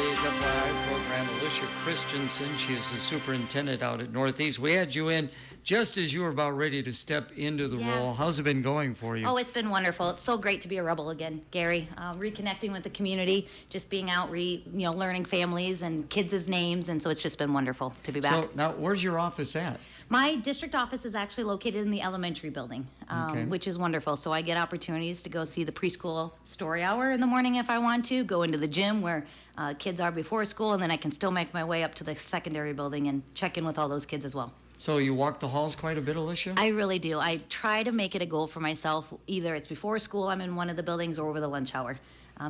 today's FYI program, Alicia Christiansen. She is the superintendent out at Northeast. We had you in just as you were about ready to step into the role. How's it been going for you? Oh, it's been wonderful. It's so great to be a Rebel again, Gary. Reconnecting with the community, just being out, learning families and kids' names, and so it's just been wonderful to be back. So now, where's your office at? My district office is actually located in the elementary building, which is wonderful. So I get opportunities to go see the preschool story hour in the morning if I want to, go into the gym where kids are before school, and then I can still make my way up to the secondary building and check in with all those kids as well. So you walk the halls quite a bit, Alicia? I really do. I try to make it a goal for myself. Either it's before school, I'm in one of the buildings, or over the lunch hour.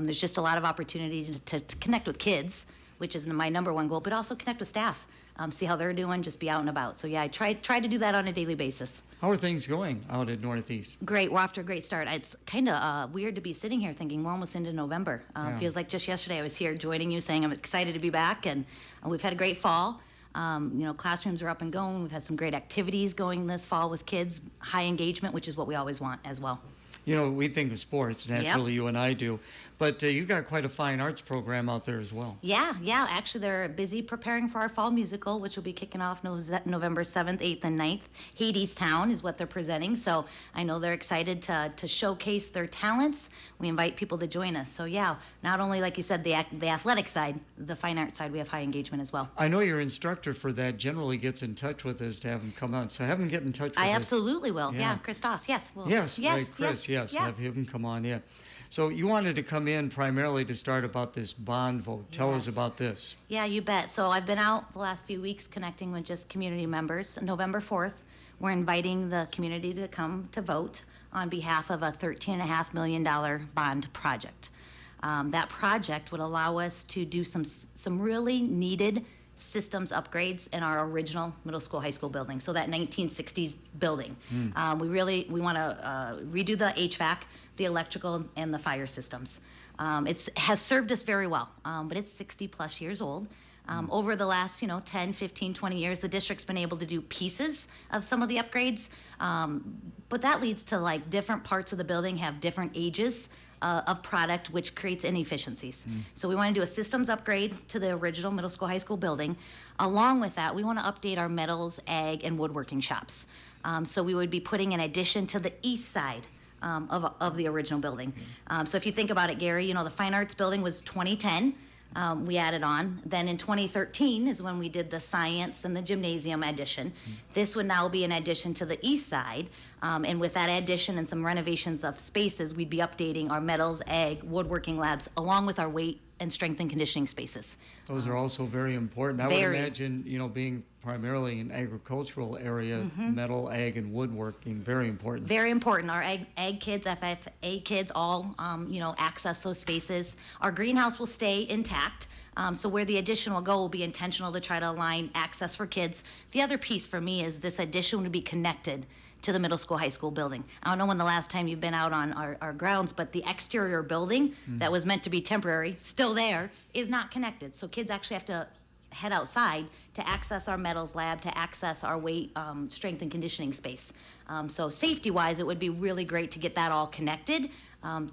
There's just a lot of opportunity to connect with kids, which is my number one goal, but also connect with staff. See how they're doing, just be out and about. So yeah, I try to do that on a daily basis. How are things going out at Northeast? Great, we're off to a great start. It's kind of weird to be sitting here thinking we're almost into November. Feels like just yesterday I was here joining you saying I'm excited to be back, and we've had a great fall. Classrooms are up and going. We've had some great activities going this fall with kids, high engagement, which is what we always want as well. You know, we think of sports, naturally, you and I do, but you've got quite a fine arts program out there as well. Yeah. Actually, they're busy preparing for our fall musical, which will be kicking off November 7th, 8th, and 9th. Hadestown is what they're presenting, so I know they're excited to showcase their talents. We invite people to join us. So yeah, not only, like you said, the athletic side, the fine art side, we have high engagement as well. I know your instructor for that generally gets in touch with us to have him come on, so have him get in touch with us. I absolutely will. Yeah, Christos, yes. Yes, Chris, yes, have him come on in. So you wanted to come in primarily to start about this bond vote. Tell us about this. Yeah, you bet. So I've been out the last few weeks connecting with just community members. November 4th, we're inviting the community to come to vote on behalf of a $13.5 million bond project. That project would allow us to do some really needed systems upgrades in our original middle school, high school building. So that 1960s building. We want to redo the HVAC, the electrical, and the fire systems. It has served us very well, but it's 60 plus years old. Over the last 10, 15, 20 years, the district's been able to do pieces of some of the upgrades, but that leads to different parts of the building have different ages of product, which creates inefficiencies. So we want to do a systems upgrade to the original middle school, high school building. Along with that, we want to update our metals, ag, and woodworking shops. So we would be putting an addition to the east side of the original building. So if you think about it, Gary, the fine arts building was 2010. We added on. Then in 2013 is when we did the science and the gymnasium addition. This would now be an addition to the east side. And with that addition and some renovations of spaces, we'd be updating our metals, ag, woodworking labs, along with our weight and strength and conditioning spaces. Those are also very important. I would imagine, being primarily an agricultural area, metal, ag, and woodworking, very important. Very important. Our ag kids, FFA kids, all, access those spaces. Our greenhouse will stay intact. So where the addition will go will be intentional to try to align access for kids. The other piece for me is this addition would be connected to the middle school, high school building. I don't know when the last time you've been out on our grounds, but the exterior building that was meant to be temporary, still there, is not connected. So kids actually have to head outside to access our metals lab, to access our weight, strength, and conditioning space. So safety-wise, it would be really great to get that all connected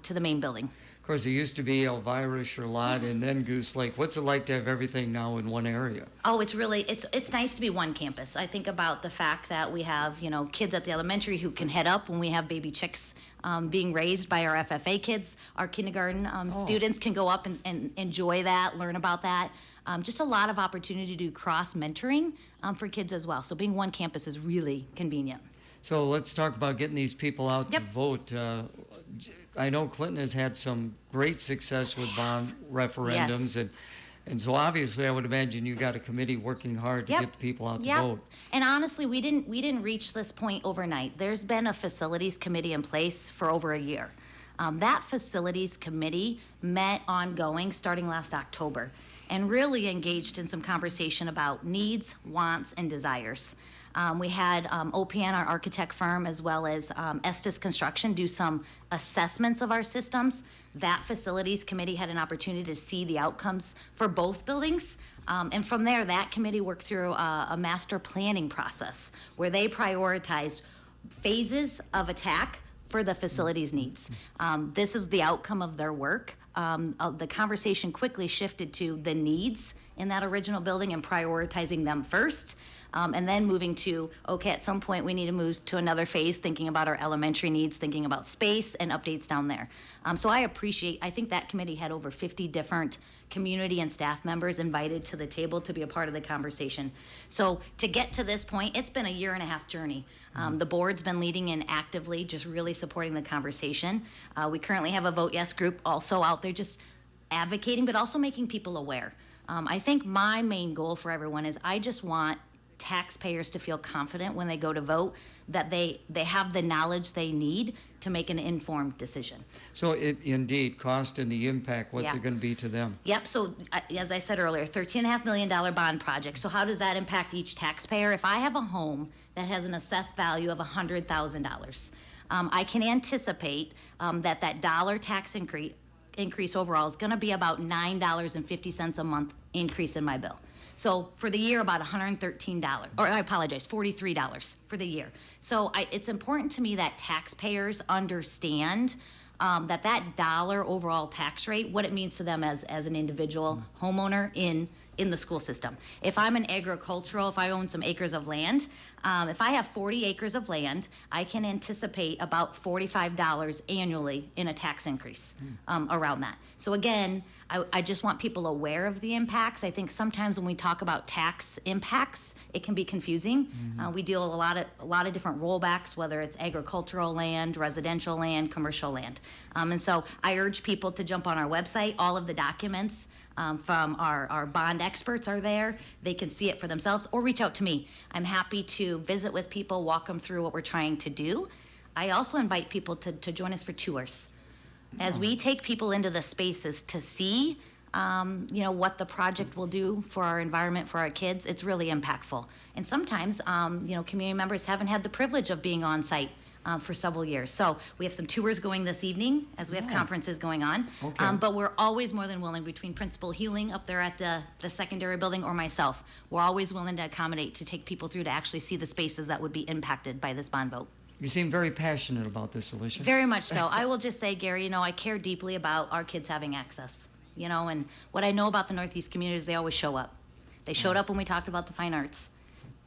to the main building. Of course, it used to be Elvira, Charlotte, and then Goose Lake. What's it like to have everything now in one area? Oh, it's nice to be one campus. I think about the fact that we have, kids at the elementary who can head up when we have baby chicks being raised by our FFA kids. Our kindergarten students can go up and enjoy that, learn about that. Just a lot of opportunity to do cross-mentoring for kids as well. So being one campus is really convenient. So let's talk about getting these people out to vote. I know Clinton has had some great success with bond referendums, and so obviously I would imagine you got a committee working hard to get the people out to vote. And honestly, we didn't reach this point overnight. There's been a facilities committee in place for over a year. That facilities committee met ongoing starting last October and really engaged in some conversation about needs, wants, and desires. We had OPN, our architect firm, as well as Estes Construction do some assessments of our systems. That facilities committee had an opportunity to see the outcomes for both buildings. And from there, that committee worked through a master planning process where they prioritized phases of attack for the facilities needs. This is the outcome of their work. the conversation quickly shifted to the needs in that original building and prioritizing them first. And then moving to, okay, at some point we need to move to another phase, thinking about our elementary needs, thinking about space and updates down there. So I think that committee had over 50 different community and staff members invited to the table to be a part of the conversation. So to get to this point, it's been a 1.5-year journey. The board's been leading in actively, just really supporting the conversation. We currently have a Vote Yes group also out there just advocating, but also making people aware. I think my main goal for everyone is I just want taxpayers to feel confident when they go to vote that they have the knowledge they need to make an informed decision. So indeed, cost and the impact, what's Yeah. it going to be to them? Yep, so as I said earlier, $13.5 million bond project. So how does that impact each taxpayer? If I have a home that has an assessed value of $100,000, I can anticipate that dollar tax increase overall is going to be about $9.50 a month increase in my bill. So for the year, about $113, or I apologize, $43 for the year. So it's important to me that taxpayers understand that dollar overall tax rate, what it means to them as an individual homeowner in the school system. If I'm an agricultural, if I own some acres of land, if I have 40 acres of land, I can anticipate about $45 annually in a tax increase around that. So again, I just want people aware of the impacts. I think sometimes when we talk about tax impacts, it can be confusing. We deal with a lot of different rollbacks, whether it's agricultural land, residential land, commercial land. And so I urge people to jump on our website. All of the documents from our bond experts are there. They can see it for themselves or reach out to me. I'm happy to visit with people, walk them through what we're trying to do. I also invite people to join us for tours. As we take people into the spaces to see what the project will do for our environment, for our kids, it's really impactful. And sometimes, community members haven't had the privilege of being on site for several years. So we have some tours going this evening as we have conferences going on. Okay. But we're always more than willing, between Principal Hewling up there at the secondary building or myself, we're always willing to accommodate to take people through to actually see the spaces that would be impacted by this bond vote. You seem very passionate about this, Alicia. Very much so. I will just say, Gary, I care deeply about our kids having access. And what I know about the Northeast communities, they always show up. They showed up when we talked about the fine arts.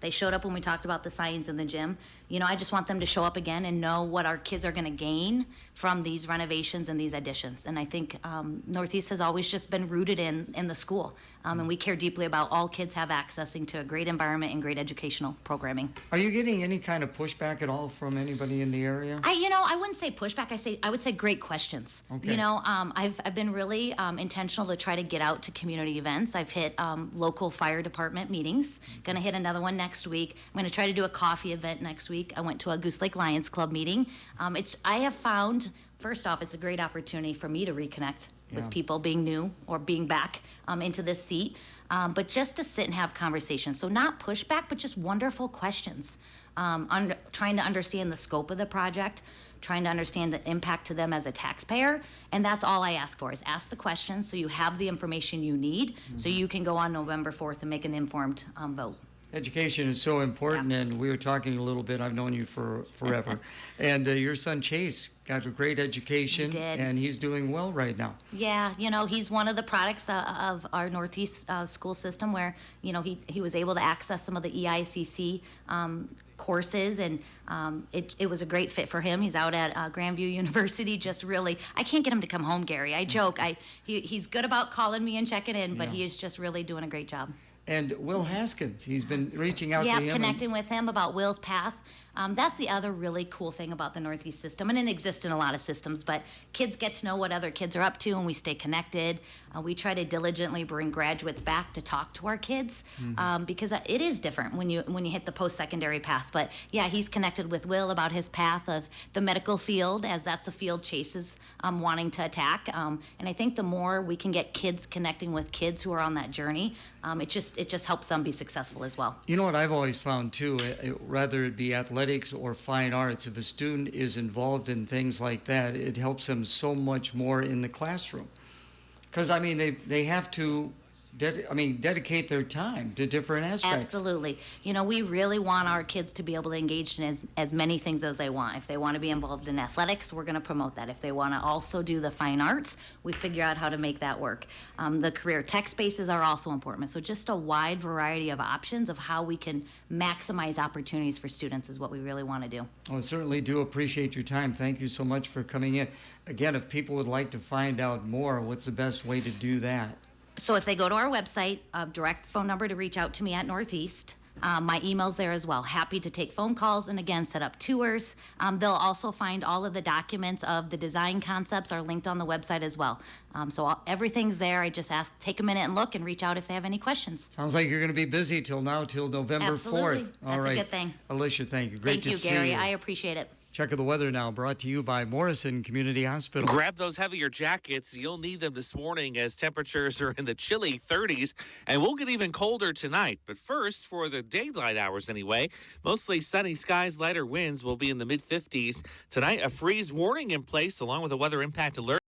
They showed up when we talked about the science in the gym. I just want them to show up again and know what our kids are going to gain from these renovations and these additions. And I think Northeast has always just been rooted in the school. And we care deeply about all kids have accessing to a great environment and great educational programming. Are you getting any kind of pushback at all from anybody in the area? I wouldn't say pushback. I would say great questions. Okay. I've been really intentional to try to get out to community events. I've hit local fire department meetings. Going to hit another one next week. I'm going to try to do a coffee event next week. I went to a Goose Lake Lions Club meeting. I have found, first off, it's a great opportunity for me to reconnect with people being new or being back into this seat, but just to sit and have conversations. So not pushback, but just wonderful questions. Trying to understand the scope of the project, trying to understand the impact to them as a taxpayer, and that's all I ask for, is ask the questions so you have the information you need so you can go on November 4th and make an informed vote. Education is so important, and we were talking a little bit. I've known you for forever. And your son Chase got a great education, He did. and he's doing well right now. Yeah, he's one of the products of our Northeast school system where, he was able to access some of the EICC courses, and it was a great fit for him. He's out at Grandview University, just really, I can't get him to come home, Gary. I joke. He's good about calling me and checking in, but he is just really doing a great job. And Will Haskins, he's been reaching out to him. Yeah, connecting with him about Will's path. That's the other really cool thing about the Northeast system, and it exists in a lot of systems, but kids get to know what other kids are up to, and we stay connected. We try to diligently bring graduates back to talk to our kids, because it is different when you hit the post-secondary path. But yeah, he's connected with Will about his path of the medical field, as that's a field Chase is wanting to attack. And I think the more we can get kids connecting with kids who are on that journey, it just helps them be successful as well. You know what I've always found too, whether it be athletics or fine arts, if a student is involved in things like that, it helps them so much more in the classroom. Because, they have to dedicate their time to different aspects. Absolutely. You know, we really want our kids to be able to engage in as many things as they want. If they want to be involved in athletics, we're going to promote that. If they want to also do the fine arts, we figure out how to make that work. The career tech spaces are also important. So just a wide variety of options of how we can maximize opportunities for students is what we really want to do. I certainly do appreciate your time. Thank you so much for coming in. Again, if people would like to find out more, what's the best way to do that? So if they go to our website, direct phone number to reach out to me at Northeast. My email's there as well. Happy to take phone calls and, again, set up tours. They'll also find all of the documents of the design concepts are linked on the website as well. Everything's there. I just ask, take a minute and look and reach out if they have any questions. Sounds like you're going to be busy till November 4th. Absolutely. That's a good thing. Alicia, thank you. Great to see you. Thank you, Gary. I appreciate it. Check of the weather now brought to you by Morrison Community Hospital. Grab those heavier jackets. You'll need them this morning as temperatures are in the chilly 30s, and we'll get even colder tonight. But first, for the daylight hours anyway, mostly sunny skies, lighter winds will be in the mid-50s. Tonight, a freeze warning in place along with a weather impact alert.